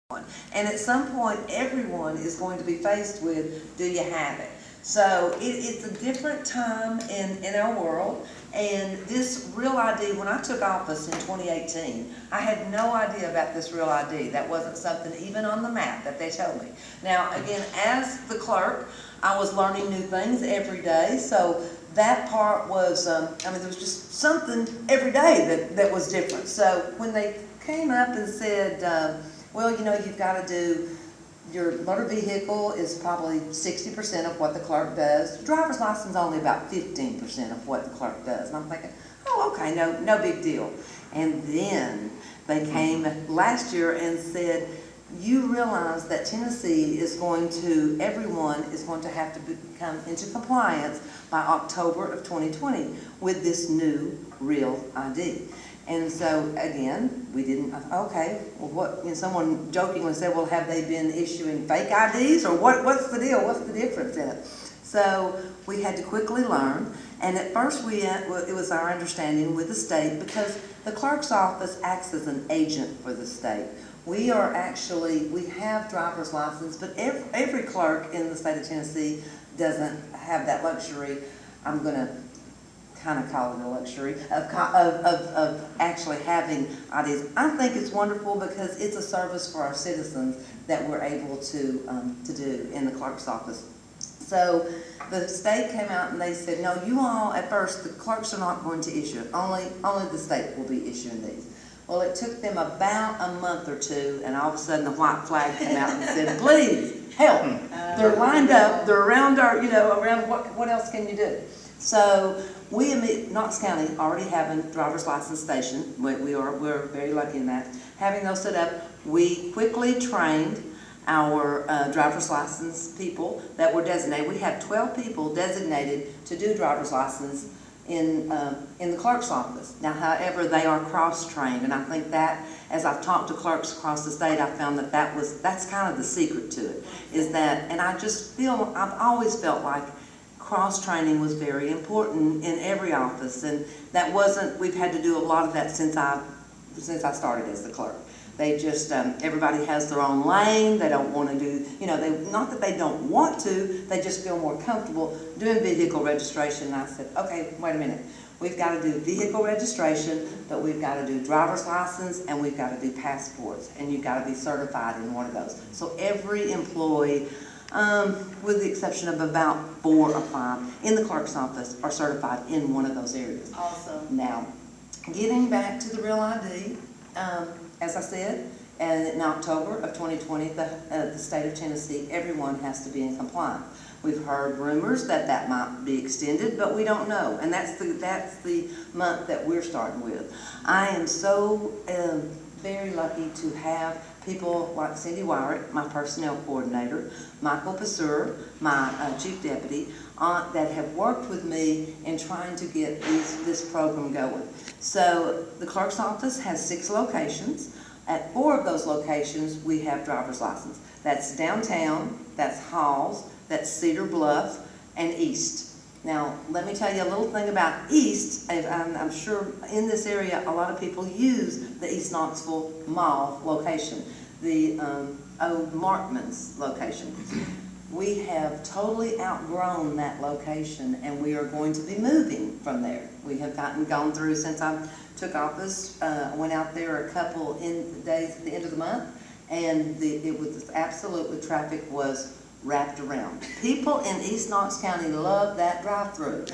And at some point, everyone is going to be faced with, do you have it? So it's a different time in our world. And this Real ID, when I took office in 2018, I had no idea about this Real ID. That wasn't something even on the map that they told me. Now, again, as the clerk, I was learning new things every day. So that part was, there was just something every day that was different. So when they came up and said, well, you've got to do, your motor vehicle is probably 60% of what the clerk does. Driver's license only about 15% of what the clerk does. And I'm thinking, oh, okay, no big deal. And then they came last year and said, you realize that Tennessee is everyone is going to have to come into compliance by October of 2020 with this new Real ID. And so, again, we didn't, okay, well, someone jokingly said, well, have they been issuing fake IDs, or what's the deal? What's the difference in it? So we had to quickly learn, and at first it was our understanding with the state, because the clerk's office acts as an agent for the state. We have driver's license, but every clerk in the state of Tennessee doesn't have that luxury. I'm going to kind of call it a luxury of actually having IDs. I think it's wonderful because it's a service for our citizens that we're able to do in the clerk's office. So the state came out and they said, no, you all, at first, the clerks are not going to issue it. Only the state will be issuing these. Well, it took them about a month or two, and all of a sudden the white flag came out and said, please, help. They're lined up, they're around around what else can you do? So we, Knox County, already have a driver's license station. We're very lucky in that. Having those set up, we quickly trained our driver's license people that were designated. We have 12 people designated to do driver's license in the clerk's office. Now, however, they are cross-trained, and I think that, as I've talked to clerks across the state, I found that's kind of the secret to it, is that, and I've always felt like cross-training was very important in every office, and we've had to do a lot of that since I started as the clerk. They just, everybody has their own lane. They don't want to do, not that they don't want to, they just feel more comfortable doing vehicle registration. And I said, okay, wait a minute. We've got to do vehicle registration, but we've got to do driver's license, and we've got to do passports, and you've got to be certified in one of those. So every employee, with the exception of about 4 or 5 in the clerk's office, are certified in one of those areas. Awesome. Now, getting back to the Real ID, as I said, and in October of 2020, the state of Tennessee, everyone has to be in compliance. We've heard rumors that might be extended, but we don't know, and that's the month that we're starting with. I am so very lucky to have people like Cindy Wyrick, my personnel coordinator, Michael Passeur, my chief deputy, that have worked with me in trying to get this program going. So the clerk's office has 6 locations. At 4 of those locations, we have driver's license. That's downtown, that's Halls, that's Cedar Bluff, and East. Now, let me tell you a little thing about East. I'm sure in this area, a lot of people use the East Knoxville Mall location, the old Markman's location. We have totally outgrown that location, and we are going to be moving from there. We have gone through, since I took office, went out there a couple days at the end of the month, and it was absolutely, traffic was wrapped around. People in East Knox County love that drive-through.